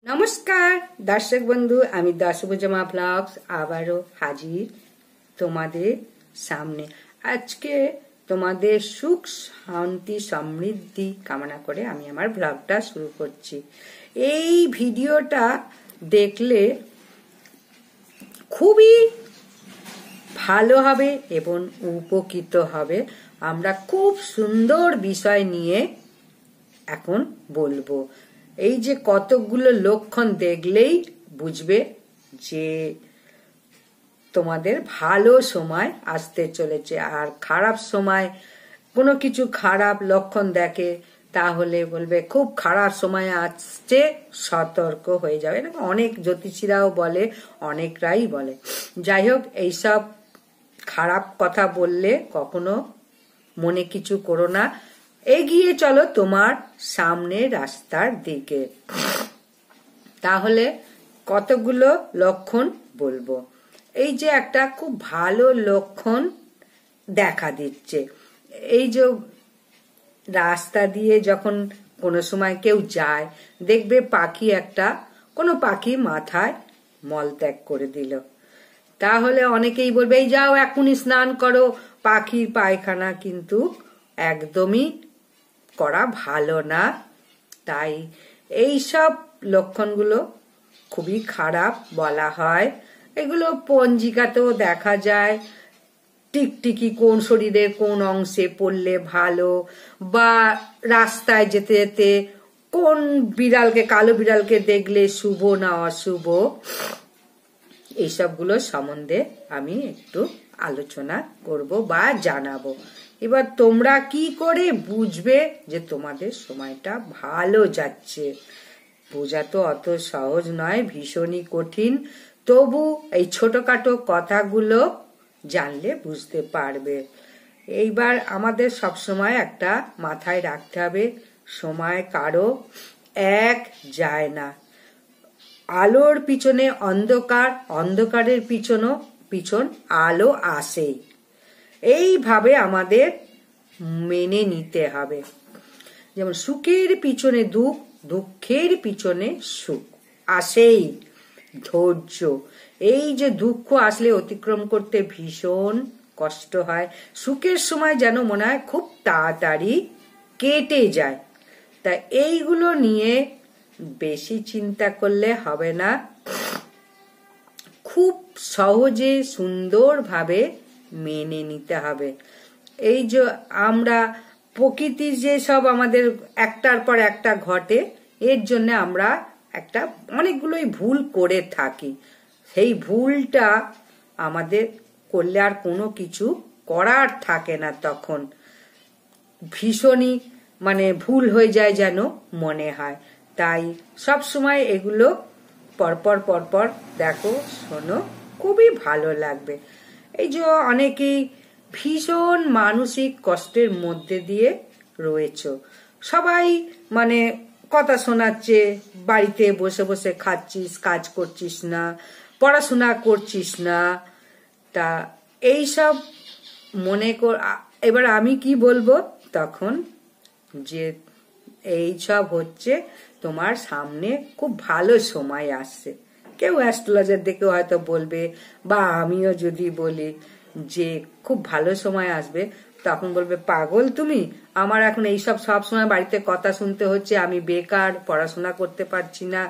নমস্কার দর্শক বন্ধু, আমি দশভুজমা ব্লগস আবারও হাজির তোমাদের সামনে। আজকে তোমাদের সুখ শান্তি সমৃদ্ধি কামনা করে আমি আমার ব্লগটা শুরু করছি। এই ভিডিওটা দেখলে খুবই ভালো হবে এবং উপকৃত হবে। আমরা খুব সুন্দর বিষয় নিয়ে এখন বলবো। এই যে কতগুলো লক্ষণ দেখলেই বুঝবে যে তোমাদের ভালো সময় আসতে চলেছে। আর খারাপ সময় কোনো কিছু খারাপ লক্ষণ দেখে তাহলে বলবে খুব খারাপ সময় আসছে, সতর্ক হয়ে যাবে। অনেক জ্যোতিষীরাও বলে, অনেকরাই বলে। যাই হোক, এইসব খারাপ কথা বললে কখনো মনে কিছু করো না, এগিয়ে চলো তোমার সামনে রাস্তার দিকে। তাহলে কতগুলো লক্ষণ বলবো। এই যে একটা খুব ভালো লক্ষণ দেখা দিচ্ছে, এই যে রাস্তা দিয়ে যখন কোনো সময় কেউ যায়, দেখবে কোনো পাখি মাথায় মলত্যাগ করে দিল। তাহলে অনেকেই বলবে এই যাও এখনই স্নান করো। পাখির পায়খানা কিন্তু একদমই করা ভালো না। তাই এই সব লক্ষণগুলো খুবই খারাপ বলা হয়। এগুলো পঞ্জিকাতেও দেখা যায়। টিকটিকি কোন শরীরের কোন অংশে পড়লে ভালো, বা রাস্তায় যেতে যেতে কোন কালো বিড়ালকে দেখলে শুভ না অশুভ, এইসবগুলো সম্বন্ধে আমি একটু আলোচনা করব বা জানাবো। এবার তোমরা কি করে বুঝবে যে তোমাদের সময়টা ভালো যাচ্ছে? বোঝা তো অত সহজ নয়, ভীষণই কঠিন। তবু এই ছোটখাটো কথাগুলো জানলে বুঝতে পারবে। এইবার আমাদের সবসময় একটা মাথায় রাখতে হবে, সময় কারো এক যায় না। আলোর পিছনে অন্ধকার, অন্ধকারের পিছন আলো আসেই। এইভাবে আমাদের মেনে নিতে হবে। যেমন সুখের পিছনে দুঃখ, দুঃখের পিছনে সুখ আসেই। ধৈর্য, এই যে দুঃখ আসলে অতিক্রম করতে ভীষণ কষ্ট হয়, সুখের সময় যেন মনে হয় খুব তাড়াতাড়ি কেটে যায়। তা এইগুলো নিয়ে বেশি চিন্তা করলে হবে না, খুব সহজে সুন্দরভাবে মেনে নিতে হবে। এই যে আমরা প্রকৃতির যে সব আমাদের একটার পর একটা ঘটে, এর জন্য আমরা অনেকগুলোই ভুল করে থাকি। সেই ভুলটা আমাদের করলে আর কোনো কিছু করার থাকে না, তখন ভীষণই ভুল হয়ে যায় যেন মনে হয়। তাই সব সময় এগুলো পরপর দেখো, শোনো, খুবই ভালো লাগবে। এই যে অনেকেই ভীষণ মানসিক কষ্টের মধ্যে দিয়ে রয়েছ, সবাই কথা শোনাচ্ছে, বাড়িতে বসে বসে খাচ্ছিস, কাজ করছিস না, পড়াশোনা করছিস না। তা এইসব মনে কর। এবার আমি কি বলবো তখন, যে এইসব হচ্ছে তোমার সামনে খুব ভালো সময় আসছে। কেউ অ্যাস্ট্রোলজার দেখে হয়তো বলবে, বা আমিও যদি বলি যে খুব ভালো সময় আসবে, তখন বলবে পাগল তুমি, আমার এখন এইসব সব সময় বাড়িতে কথা শুনতে হচ্ছে, আমি বেকার, পড়াশোনা করতে পারছি না,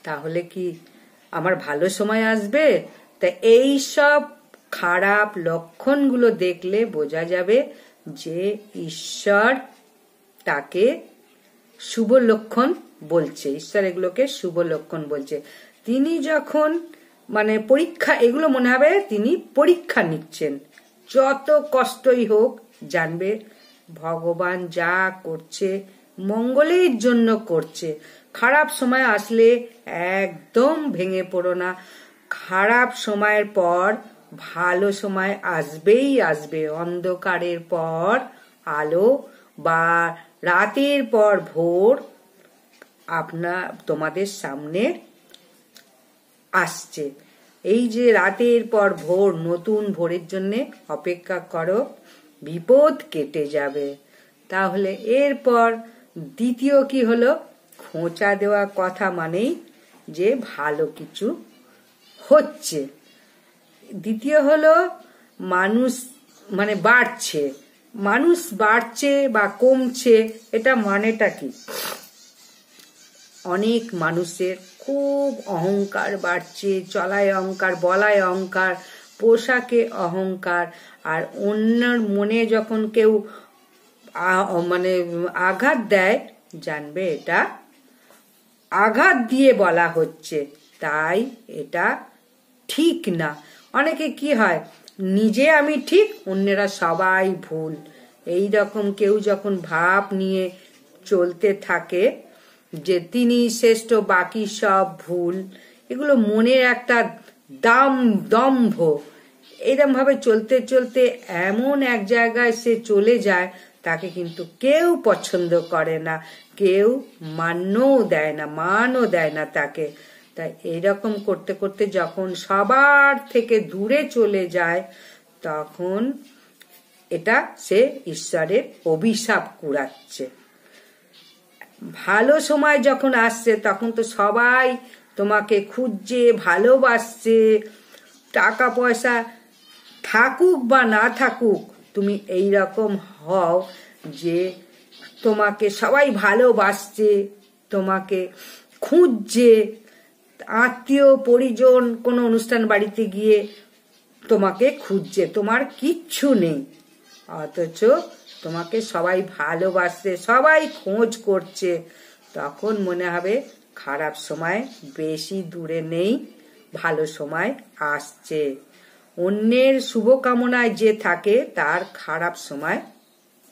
তাহলে কি আমার ভালো সময় আসবে? তা এইসব খারাপ লক্ষণগুলো দেখলে বোঝা যাবে যে ঈশ্বর তাকে শুভ লক্ষণ বলছে। ঈশ্বর এগুলোকে শুভ লক্ষণ বলছে। তিনি যখন পরীক্ষা, এগুলো মনে হবে তিনি পরীক্ষা নিচ্ছেন। যত কষ্টই হোক, জানবে ভগবান যা করছে মঙ্গলের জন্য করছে। খারাপ সময় আসলে একদম ভেঙে পড়ো না। খারাপ সময়ের পর ভালো সময় আসবেই আসবে। অন্ধকারের পর আলো, বা রাতের পর ভোর তোমাদের সামনে আসছে। এই যে রাতের পর ভোর, নতুন ভোরের জন্য অপেক্ষা করো, বিপদ কেটে যাবে। তাহলে এরপর দ্বিতীয় কি হলো, খোঁচা দেওয়া কথা মানেই যে ভালো কিছু হচ্ছে। দ্বিতীয় হলো মানুষ মানে বাড়ছে, মানুষ বাড়ছে বা কমছে, এটা মানেটা কি? অনেক মানুষের খুব অহংকার বাড়ছে, চলায় অহংকার, বলায় অহংকার, পোশাকে অহংকার। আর অন্যের মনে যখন কেউ মানে আঘাত দেয়, জানবে এটা আঘাত দিয়ে বলা হচ্ছে, তাই এটা ঠিক না। অনেকে কি হয়, নিজে আমি ঠিক, অন্যেরা সবাই ভুল, এই রকম কেউ যখন ভাব নিয়ে চলতে থাকে যে তিনি শ্রেষ্ঠ, বাকি সব ভুল, এগুলো মনের একটা দম্ভ। এরকম ভাবে চলতে চলতে এমন এক জায়গায় সে চলে যায়, তাকে কিন্তু কেউ পছন্দ করে না, কেউ মানও দেয় না তাকে। তাই এরকম করতে করতে যখন সবার থেকে দূরে চলে যায়, তখন এটা সে ঈশ্বরের অভিশাপ কুড়াচ্ছে। ভালো সময় যখন আসছে, তখন তো সবাই তোমাকে খুঁজছে, ভালোবাসছে। টাকা পয়সা থাকুক বা না থাকুক, তুমি এই রকম হও যে তোমাকে সবাই ভালোবাসছে, তোমাকে খুঁজছে। আত্মীয় পরিজন কোনো অনুষ্ঠান বাড়িতে গিয়ে তোমাকে খুঁজছে, তোমার কিচ্ছু নেই, অথচ তোমাকে সবাই ভালোবাসছে, সবাই খোঁজ করছে। তখন মনে হবে খারাপ সময় বেশি দূরে নেই, ভালো সময় আসছে। অন্যের শুভকামনায় যে থাকে, তার খারাপ সময়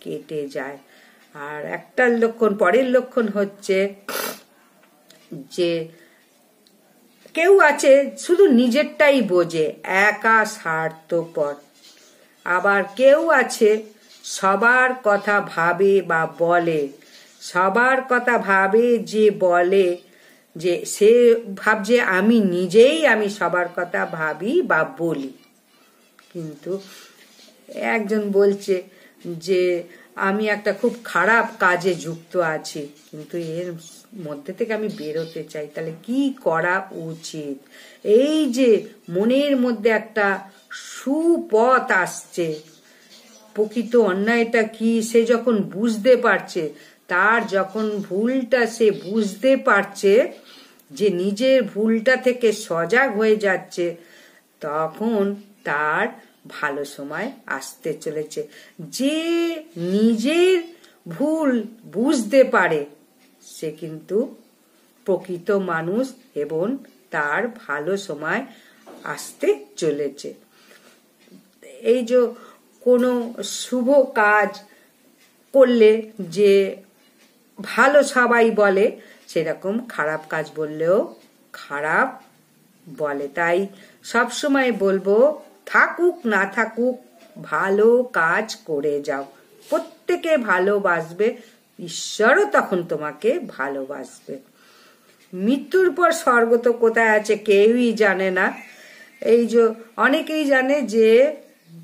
কেটে যায়। আর একটা লক্ষণ, পরের লক্ষণ হচ্ছে যে কেউ আছে শুধু নিজেরটাই বোঝে, একা স্বার্থপর। আবার কেউ আছে সবার কথা ভাবে বা বলে, সবার কথা ভাবে যে বলে, যে সে ভাবছে আমি নিজেই আমি সবার কথা ভাবি বা বলি। কিন্তু একজন বলছে যে আমি একটা খুব খারাপ কাজে যুক্ত আছি, কিন্তু এর মধ্যে থেকে আমি বেরোতে চাই, তাহলে কি করা উচিত? এই যে মনের মধ্যে একটা সুপথ আসছে, প্রকৃত অন্যায়টা কি সে যখন বুঝতে পারছে, তার যখন ভুলটা সে বুঝতে পারছে, যে নিজের ভুলটা থেকে সজাগ হয়ে যাচ্ছে, তখন তার ভালো সময় আসতে চলেছে। যে নিজের ভুল বুঝতে পারে, সে কিন্তু প্রকৃত মানুষ এবং তার ভালো সময় আসতে চলেছে। এই যে কোনো শুভ কাজ করলে যে ভালো সবাই বলে, সেরকম খারাপ কাজ বললেও খারাপ বলে। তাই সবসময় বলবো, থাকুক না থাকুক, ভালো কাজ করে যাও। প্রত্যেকে ভালোবাসবে, ঈশ্বরও তখন তোমাকে ভালোবাসবে। মৃত্যুর পর স্বর্গ তো কোথায় আছে কেউই জানে না। এই যে অনেকেই জানে যে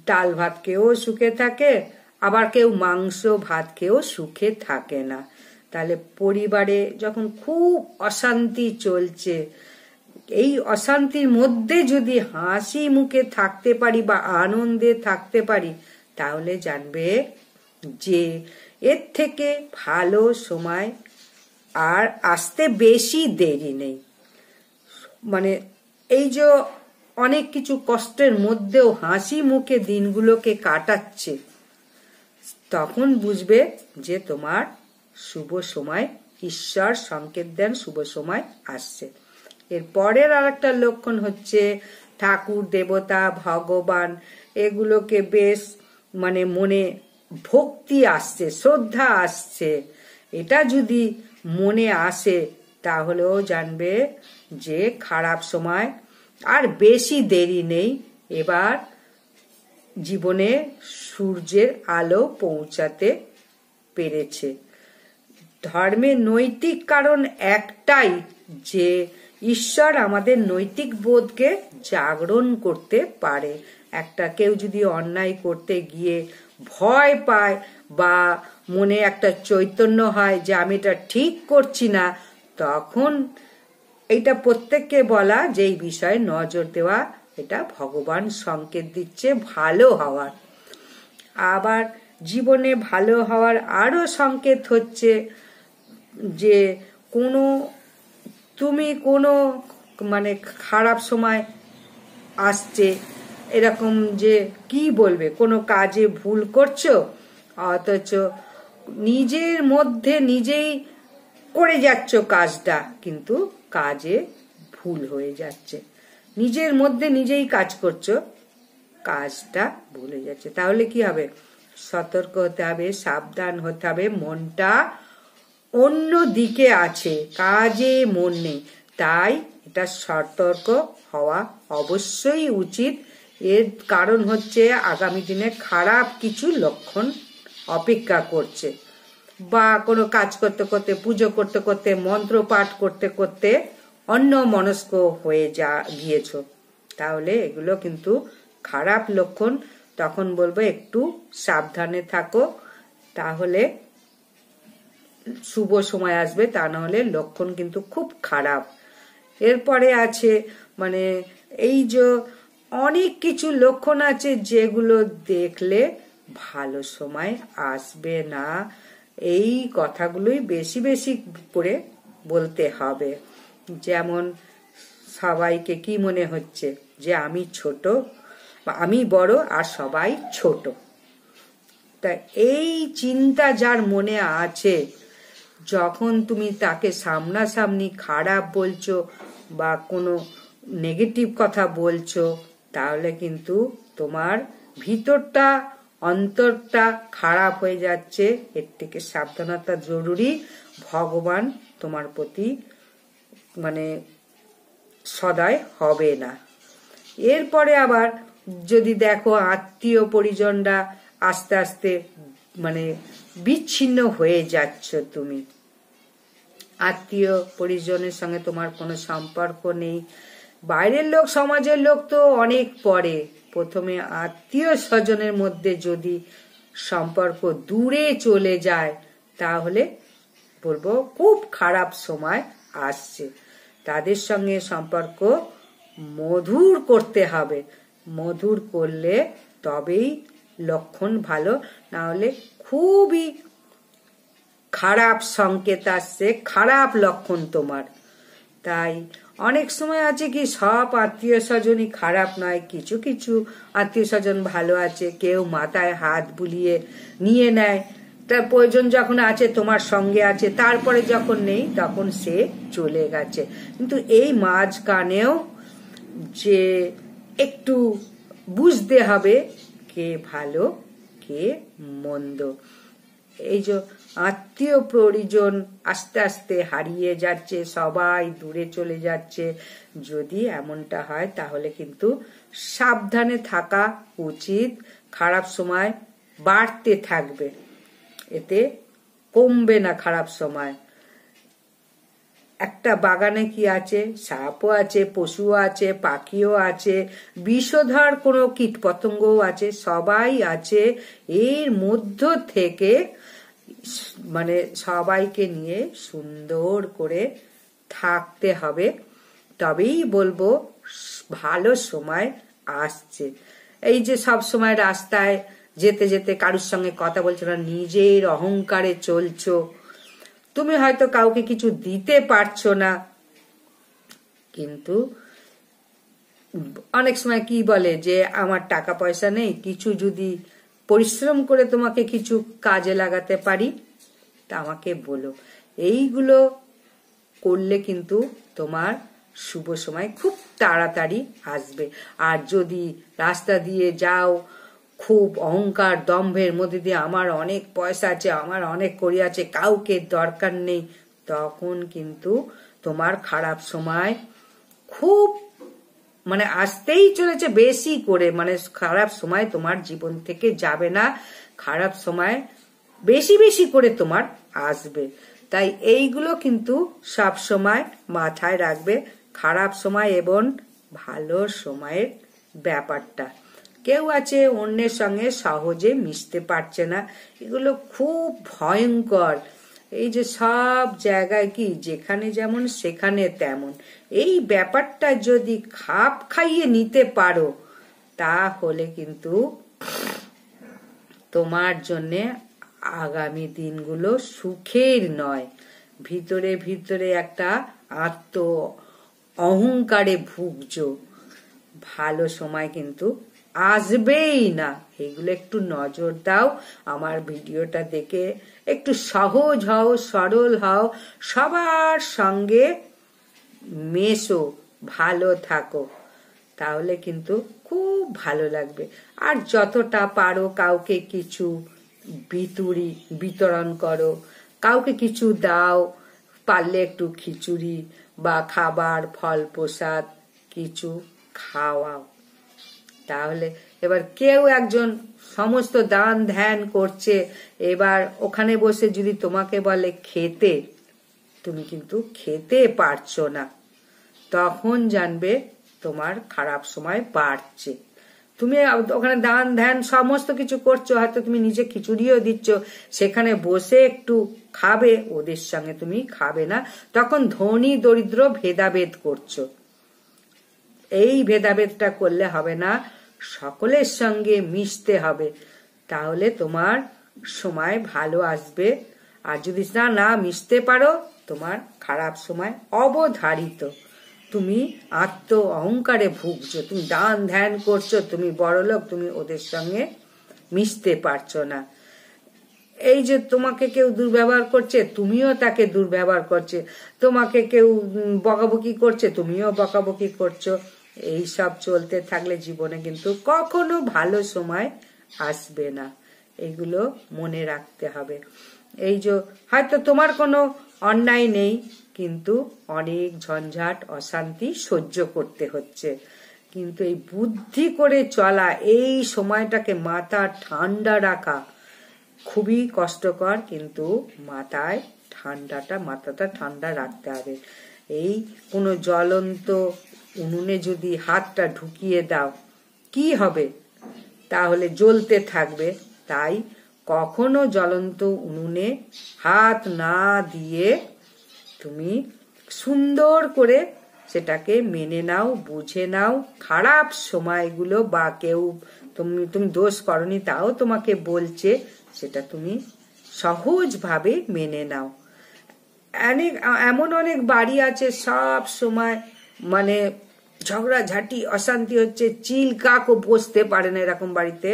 ডাল ভাত খেয়েও সুখে থাকে, আবার কেউ মাংস ভাত খেয়েও সুখে থাকে না। তাহলে পরিবারে যখন খুব অশান্তি চলছে, এই অশান্তির মধ্যে যদি হাসি মুখে থাকতে পারি বা আনন্দে থাকতে পারি, তাহলে জানবে যে এর থেকে ভালো সময় আর আসতে বেশি দেরি নেই। মানে এই যে অনেক কিছু কষ্টের মধ্যেও হাসি মুখে দিনগুলোকে কাটাচ্ছে, তখন বুঝবে যে তোমার শুভ সময়, ঈশ্বর সংকেত দেন শুভ সময় আসছে। এর পরের আর একটা লক্ষণ হচ্ছে ঠাকুর দেবতা ভগবান এগুলোকে বেশ মানে মনে ভক্তি আসছে, শ্রদ্ধা আসছে। এটা যদি মনে আসে, তাহলেও জানবে যে খারাপ সময় আর বেশি দেরি নেই, এবার জীবনে সূর্যের আলো পৌঁছাতে পেরেছে। ধর্মের নৈতিক কারণ একটাই, যে ঈশ্বর আমাদের নৈতিক বোধকে জাগরণ করতে পারে। একটা কেউ যদি অন্যায় করতে গিয়ে ভয় পায় বা মনে একটা চৈতন্য হয় যে আমি এটা ঠিক করছি না, তখন এটা প্রত্যেককে বলা যে এই বিষয়ে নজর দেওয়া, এটা ভগবান সংকেত দিচ্ছে ভালো হওয়ার। আবার জীবনে ভালো হওয়ার আরো সংকেত হচ্ছে যে তুমি কোনো মানে খারাপ সময় আসছে, এরকম যে কি বলবে, কোনো কাজে ভুল করছো অথচ নিজের মধ্যে নিজেই করে যাচ্ছ কাজটা, কিন্তু কাজে ভুল হয়ে যাচ্ছে। নিজের মধ্যে নিজেই কাজ করছো, কাজটা ভুলে যাচ্ছে। তাহলে কি হবে? সতর্ক হতে হবে, সাবধান হতে হবে। মনটা অন্য দিকে আছে, কাজে মন নেই, তাই এটা সতর্ক হওয়া অবশ্যই উচিত। এর কারণ হচ্ছে আগামী দিনে খারাপ কিছু লক্ষণ অপেক্ষা করছে, বা কোনো কাজ করতে করতে, পুজো করতে করতে, মন্ত্র পাঠ করতে করতে অন্য মনস্ক হয়ে গিয়েছ, তাহলে এগুলো কিন্তু খারাপ লক্ষণ। তখন বলবো একটু সাবধানে থাকো, তাহলে শুভ সময় আসবে, তা না হলে লক্ষণ কিন্তু খুব খারাপ। এরপরে আছে মানে এই যে অনেক কিছু লক্ষণ আছে যেগুলো দেখলে ভালো সময় আসবে না। এই কথাগুলোই বেশি বেশি করে বলতে হবে। যেমন সবাইকে কি মনে হচ্ছে যে আমি ছোট, আমি বড় আর সবাই ছোট। তা এই চিন্তা যার মনে আছে, যখন তুমি তাকে সামনাসামনি খারাপ বলছো বা কোনো নেগেটিভ কথা বলছো, তাহলে কিন্তু তোমার ভিতরটা, অন্তরটা খারাপ হয়ে যাচ্ছে। এর থেকে সাবধানতা জরুরি। ভগবান তোমার প্রতি মানে সদয় হবে না। এরপরে আবার যদি দেখো আত্মীয় পরিজনরা আস্তে আস্তে মানে বিচ্ছিন্ন হয়ে যাচ্ছ, তুমি আত্মীয় পরিজনের সঙ্গে তোমার কোনো সম্পর্ক নেই। বাইরের লোক, সমাজের লোক তো অনেক পরে, প্রথমে আত্মীয় স্বজনের মধ্যে যদি সম্পর্ক দূরে চলে যায়, তাহলে বলবো খুব খারাপ সময় আসছে। তাদের সঙ্গে সম্পর্ক মধুর করতে হবে, মধুর করলে তবেই লক্ষণ ভালো, না হলে খুবই খারাপ সংকেত আসছে, খারাপ লক্ষণ তোমার। তাই অনেক সময় আছে কি সব আত্মীয় স্বজনই খারাপ নয়, কিছু কিছু আত্মীয় স্বজন ভালো আছে। কেউ মাথায় হাত বুলিয়ে নিয়ে নেয়, তার প্রয়োজন যখন আছে তোমার সঙ্গে আছে, তারপরে যখন নেই তখন সে চলে গেছে। কিন্তু এই মাঝখানেও যে একটু বুঝতে হবে কে ভালো কে মন্দ। এই যে আত্মীয় পরিজন আস্তে আস্তে হারিয়ে যাচ্ছে, সবাই দূরে চলে যাচ্ছে, যদি এমনটা হয় তাহলে কিন্তু সাবধানে থাকা উচিত। খারাপ সময় বাড়তে থাকবে, এতে কমবে না খারাপ সময়। একটা বাগানে কি আছে, সাপও আছে, পশুও আছে, পাখিও আছে, বিষধর কোনো কীটপতঙ্গও আছে, সবাই আছে। এর মধ্য থেকে মানে সবাইকে নিয়ে সুন্দর করে থাকতে হবে, তবেই বলবো ভালো সময় আসছে। এই যে সব সময় রাস্তায় যেতে যেতে কারুর সঙ্গে কথা বলছো না, নিজের অহংকারে চলছো, তুমি হয়তো কাউকে কিছু দিতে পারছো না, কিন্তু অনেক সময় কি বলে যে আমার টাকা পয়সা নেই, কিছু যদি পরিশ্রম করে তোমাকে কিছু কাজে লাগাতে পারি তা আমাকে বলো। এইগুলো করলে কিন্তু তোমার শুভ সময় খুব তাড়াতাড়ি আসবে। আর যদি রাস্তা দিয়ে যাও খুব অহংকার দম্ভের মধ্যে দিয়ে, আমার অনেক পয়সা আছে, আমার অনেক করি আছে, কাউকে দরকার নেই, তখন কিন্তু তোমার খারাপ সময় খুব মানে আসতেই চলেছে বেশি করে। মানে খারাপ সময় তোমার জীবন থেকে যাবে না, খারাপ সময় বেশি বেশি করে তোমার আসবে। তাই এইগুলো কিন্তু সব সময় মাথায় রাখবে, খারাপ সময় এবং ভালো সময়ের ব্যাপারটা। কেউ আছে অন্যের সঙ্গে সহজে মিশতে পারছে না, এগুলো খুব ভয়ঙ্কর। এই যে সব জায়গায় কি যেখানে যেমন সেখানে তেমন, এই ব্যাপারটা যদি খাপ খাইয়ে নিতে পারো তাহলে কিন্তু তোমার জন্যে আগামী দিনগুলো সুখের নয়। ভিতরে ভিতরে একটা আত্ম অহংকারে ভুগছো, ভালো সময় কিন্তু আসবেই না। এগুলো একটু নজর দাও। আমার ভিডিওটা দেখে একটু সহজ হও, সরল হও, সবার সঙ্গে মেশো, ভালো থাকো, তাহলে কিন্তু খুব ভালো লাগবে। আর যতটা পারো কাউকে কিছু বিতরণ করো, কাউকে কিছু দাও, পারলে একটু খিচুড়ি বা খাবার, ফল প্রসাদ কিছু খাওয়াও। তাহলে এবার কেউ একজন সমস্ত দান ধ্যান করছে, এবার ওখানে বসে যদি তোমাকে বলে খেতে, তুমি কিন্তু খেতে পারছো না, তখন জানবে তোমার খারাপ সময় বাড়ছে। তুমি ওখানে দান ধ্যান সমস্ত কিছু করছো, হয়তো তুমি নিজে খিচুড়িও দিচ্ছ, সেখানে বসে একটু খাবে, ওদের সঙ্গে তুমি খাবে না, তখন ধনী দরিদ্র ভেদাভেদ করছো। এই ভেদাভেদটা করলে হবে না, সকলের সঙ্গে মিশতে হবে, তাহলে তোমার সময় ভালো আসবে। আর যদি না মিশতে পারো, তোমার খারাপ সময় অবধারিত। তুমি আত্ম অহংকারে ভুগছো, তুমি দান ধ্যান করছো, তুমি বড়লোক, তুমি ওদের সঙ্গে মিশতে পারছো না। এই যে তোমাকে কেউ দুর্ব্যবহার করছে, তুমিও তাকে দুর্ব্যবহার করছে, তোমাকে কেউ বকাবকি করছে, তুমিও বকাবকি করছো। এই সব চলতে থাকলে জীবনে কিন্তু কখনো ভালো সময় আসবে না, এগুলো মনে রাখতে হবে। এই যে হয়তো তোমার কোনো অন্যায় নেই, কিন্তু অনেক ঝঞ্ঝাট অশান্তি সহ্য করতে হচ্ছে, কিন্তু এই বুদ্ধি করে চলা, এই সময়টাকে মাথা ঠান্ডা রাখা খুবই কষ্টকর, কিন্তু মাথাটা ঠান্ডা রাখতে হবে। এই কোনো জ্বলন্ত উনুনে যদি হাতটা ঢুকিয়ে দাও কি হবে, তাহলে জ্বলতে থাকবে। তাই কখনো জ্বলন্ত উনুনে হাত না দিয়ে তুমি সুন্দর করে সেটাকে মেনে নাও, বুঝে নাও। খারাপ সময়গুলো বা কেউ তুমি দোষ করনি তাও তোমাকে বলছে, সেটা তুমি সহজভাবে মেনে নাও। এমন অনেক বাড়ি আছে সব সময় মানে ঝগড়াঝাটি অশান্তি হচ্ছে, চিল কাকও বসতে পারে না এরকম বাড়িতে।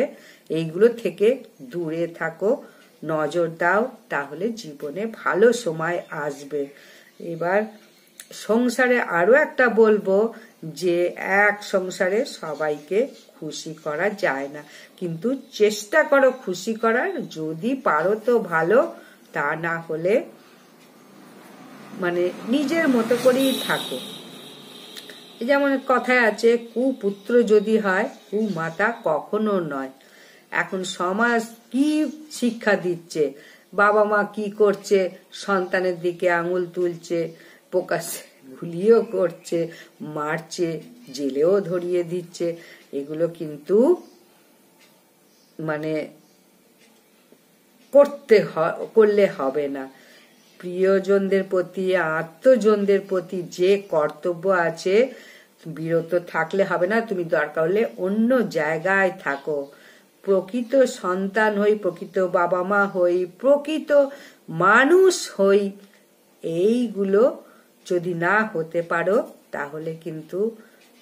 এইগুলো থেকে দূরে থাকো, নজর দাও, তাহলে জীবনে ভালো সময় আসবে। এবার সংসারে আরো একটা বলবো যে এক সংসারে সবাইকে খুশি করা যায় না, কিন্তু চেষ্টা করো খুশি করার, যদি পারো তো ভালো, তা না হলে মানে নিজের মতো করেই থাকো। যেমন কথায় আছে, কুপুত্র যদি হয় কুমাতা কখনো নয়। এখন সমাজ কি শিক্ষা দিচ্ছে, বাবা মা কি করছে, সন্তানের দিকে আঙুল তুলছে, প্রকাশ্যে গুলিও করছে, মারছে, জেলেও ধরিয়ে দিচ্ছে। এগুলো কিন্তু মানে করলে হবে না। প্রিয়জনদের প্রতি, আত্মজনদের প্রতি যে কর্তব্য আছে, বিরত থাকলে হবে না। তুমি দরকার হলে অন্য জায়গায় থাকো, প্রকৃত সন্তান হই, প্রকৃত বাবা মা হই, প্রকৃত মানুষ হই। এইগুলো যদি না হতে পারো তাহলে কিন্তু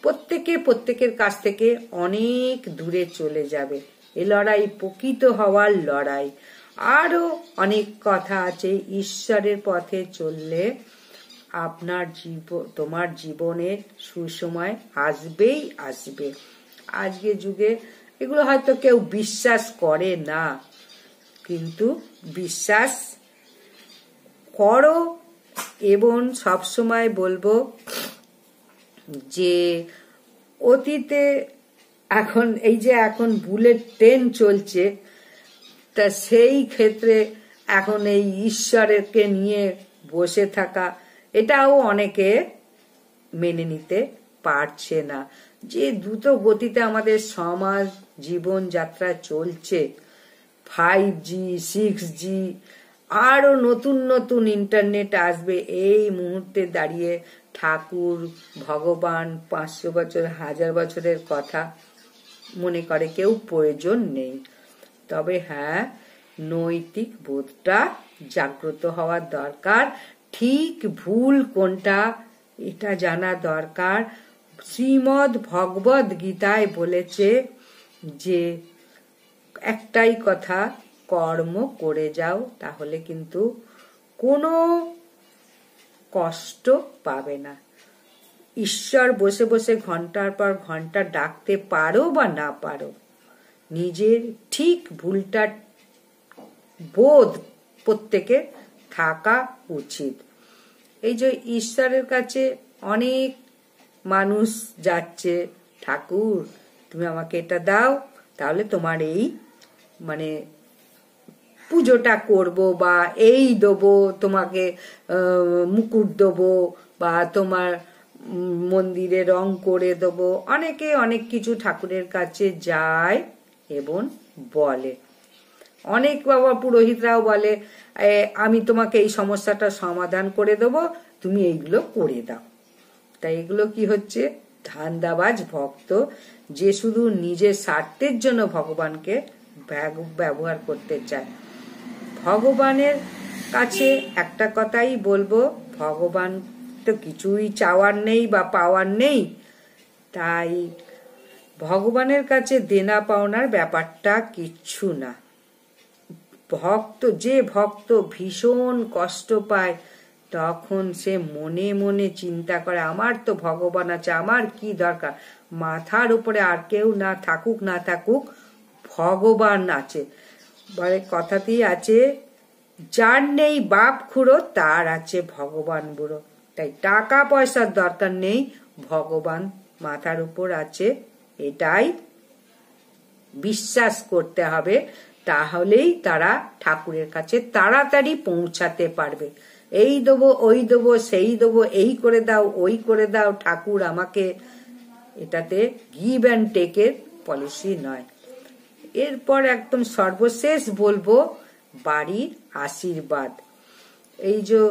প্রত্যেকের কাছ থেকে অনেক দূরে চলে যাবে। এ লড়াই প্রকৃত হওয়ার লড়াই। আরো অনেক কথা আছে। ঈশ্বরের পথে চললে তোমার জীবনে সুসময় আসবেই আসবে। আজকে যুগে এগুলো হয়তো কেউ বিশ্বাস করে না, কিন্তু বিশ্বাস করো। এবং সবসময় বলবো যে অতীতে এখন বুলেট ট্রেন চলছে, তা সেই ক্ষেত্রে এখন এই ঈশ্বরকে নিয়ে বসে থাকা, এটাও অনেকে মেনে নিতে পারছে না। যে দ্রুত গতিতে আমাদের সমাজ জীবন যাত্রা চলছে, 5G 6G আরো নতুন নতুন ইন্টারনেট আসবে। এই মুহূর্তে দাঁড়িয়ে ঠাকুর, ভগবান 500 বছর 1000 বছরের কথা মনে করে কেউ প্রয়োজন নেই। তবে হ্যাঁ, নৈতিক বোধটা জাগ্রত হওয়ার দরকার। ঠিক ভুল কোনটা এটা জানা দরকার। শ্রীমদ্ ভগবদ গীতায় বলেছে যে একটাই কথা, কর্ম করে যাও, তাহলে কিন্তু কোনো কষ্ট পাবে না। ঈশ্বর বসে বসে ঘন্টার পর ঘন্টা ডাকতে পারো বা না পারো, নিজের ঠিক ভুলটা বোধ প্রত্যেকের থাকা উচিত। এই যে ঈশ্বরের কাছে অনেক মানুষ যাচ্ছে, ঠাকুর তুমি আমাকে এটা দাও, তাহলে তোমার এই মানে পুজোটা করব, বা এই দেবো তোমাকে, মুকুট দেবো, বা তোমার মন্দিরে রং করে দেবো। অনেকে অনেক কিছু ঠাকুরের কাছে যায় এবং বলে। অনেক বাবা পুরোহিতরাও বলে আমি তোমাকে এই সমস্যাটা সমাধান করে দেবো, তুমি এইগুলো করে দাও। তাই এগুলো কি হচ্ছে? ধান্দাবাজ ভক্ত, যে শুধু নিজের স্বার্থের জন্য ভগবানকে ব্যবহার করতে চায়। ভগবানের কাছে একটা কথাই বলবো, ভগবান তো কিছুই চাওয়ার নেই বা পাওয়ার নেই, তাই ভগবানের কাছে দেনা পাওনার ব্যাপারটা কিচ্ছু না। যে ভক্ত ভীষণ কষ্ট পায়, তখন সে মনে মনে চিন্তা করে আমার তো ভগবান আছে, আমার কি দরকার, মাথার উপরে আর কেউ না থাকুক না থাকুক, ভগবান আছে। বলে কথাতেই আছে, যার নেই বাপ খুড়ো তার আছে ভগবান বুড়ো। তাই টাকা পয়সার দরকার নেই, ভগবান মাথার উপর আছে, এটাই বিশ্বাস করতে হবে। তাহলেই তারা ঠাকুরের কাছে তাড়াতাড়ি পৌঁছাতে পারবে। এই দেবো, ওই দেবো, সেই দেবো, এই করে দাও, ওই করে দাও, ঠাকুর আমাকে, এটাতে গিভ অ্যান্ড টেকের পলিসি নয়। এরপর একদম সর্বশেষ বলবো বাড়ির আশীর্বাদ। এই যে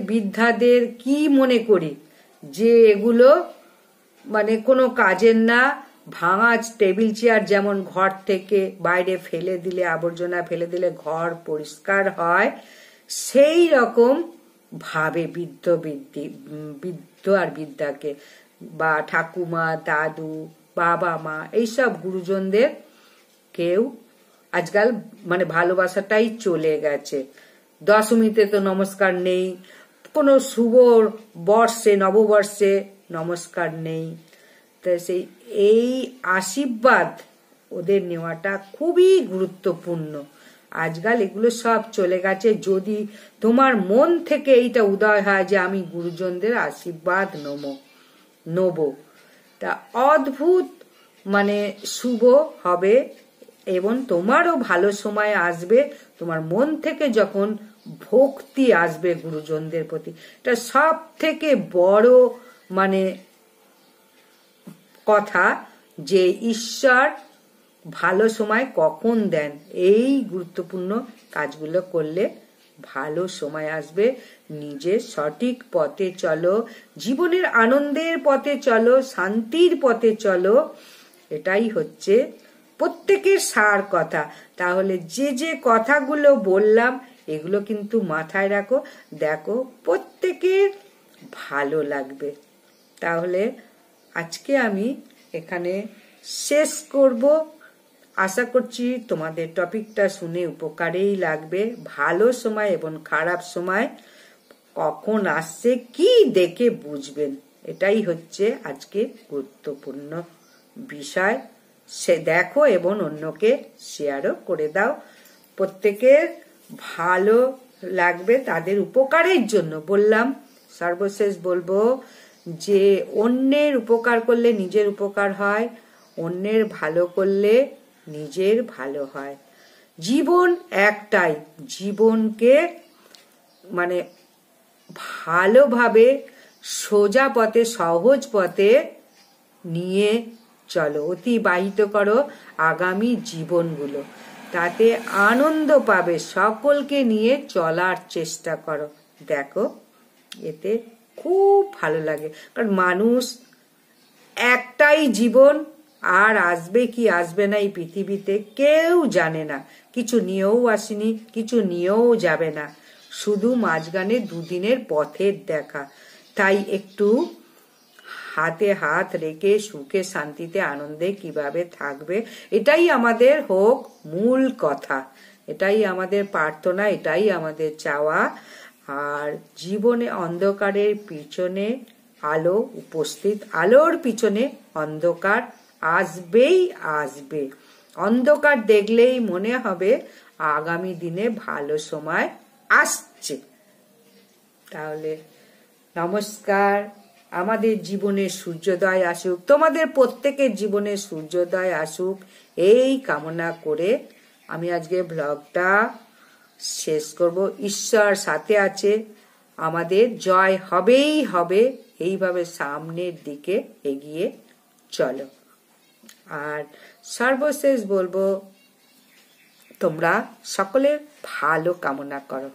বৃদ্ধাদের কি মনে করি যে এগুলো মানে কোনো কাজের না, ভাঙা টেবিল চেয়ার যেমন ঘর থেকে বাইরে ফেলে দিলে, আবর্জনা ফেলে দিলে ঘর পরিষ্কার হয়, সেই রকম ভাবে বৃদ্ধ আর বৃদ্ধাকে, বা ঠাকুমা, দাদু, বাবা মা, এইসব গুরুজনদের কেউ আজকাল মানে ভালোবাসাটাই চলে গেছে। দশমীতে তো নমস্কার নেই, কোনো শুভ বর্ষে নববর্ষে নমস্কার নেই। তো এই আশীর্বাদ ওদের নেওয়াটা খুবই গুরুত্বপূর্ণ। আজকাল এগুলো সব চলে গেছে। যদি তোমার মন থেকে এইটা উদয় হয় যে আমি গুরুজনদের আশীর্বাদ নেব, তা অদ্ভুত মানে শুভ হবে এবং তোমারও ভালো সময় আসবে। তোমার মন থেকে যখন ভক্তি আসবে গুরুজনদের প্রতি, এটা সব থেকে বড় মানে কথা, যে ঈশ্বর ভালো সময় কখন দেন। এই গুরুত্বপূর্ণ কাজগুলো করলে ভালো সময় আসবে। নিজের সঠিক পথে চলো, জীবনের আনন্দের পথে চলো, শান্তির পথে চলো, এটাই হচ্ছে প্রত্যেকের সার কথা। তাহলে যে কথাগুলো বললাম এগুলো কিন্তু মাথায় রাখো, দেখো প্রত্যেকের ভালো লাগবে। তাহলে আজকে আমি এখানে শেষ করব। আশা করছি তোমাদের টপিকটা শুনে উপকারেই লাগবে। ভালো সময় এবং খারাপ সময় কখন আসছে কি দেখে বুঝবেন, এটাই হচ্ছে আজকে গুরুত্বপূর্ণ বিষয়। সে দেখো এবং অন্যকে শেয়ারও করে দাও। প্রত্যেকের ভালো লাগবে, তাদের উপকারের জন্য বললাম। সর্বশেষ বলবো যে অন্যের উপকার করলে নিজের উপকার হয়, অন্যের ভালো করলে নিজের ভালো হয়। জীবন একটাই, জীবনকে মানে ভালোভাবে সোজা পথে, সহজ পথে নিয়ে চলো, অতিবাহিত করো আগামী জীবনগুলো। তাতে আনন্দ পাবে, সকলকে নিয়ে চলার চেষ্টা করো। দেখো এতে খুব ভালো লাগে, কারণ মানুষ একটাই জীবন, আর আসবে কি আসবে না এই পৃথিবীতে কেউ জানে না। কিছু নিয়েও আসেনি, কিছু নিয়েও যাবে না, শুধু মাঝখানে দুদিনের পথের দেখা। তাই একটু হাতে হাত রেখে সুখে শান্তিতে আনন্দে কিভাবে থাকবে, এটাই আমাদের হোক মূল কথা, এটাই আমাদের প্রার্থনা, এটাই আমাদের চাওয়া। আর জীবনে অন্ধকারের পিছনে আলো উপস্থিত, আলোর পিছনে অন্ধকার আসবেই আসবে। অন্ধকার দেখলেই মনে হবে আগামী দিনে ভালো সময় আসছে। তাহলে নমস্কার, আমাদের জীবনে সূর্যোদয় আসুক, তোমাদের প্রত্যেকের জীবনে সূর্যোদয় আসুক, এই কামনা করে আমি আজকে ব্লগটা শেষ করব। ঈশ্বর সাথে আছে, আমাদের জয় হবেই হবে। এইভাবে সামনের দিকে এগিয়ে চলো। আর সর্বশেষ বলবো, তোমরা সকলের ভালো কামনা করো।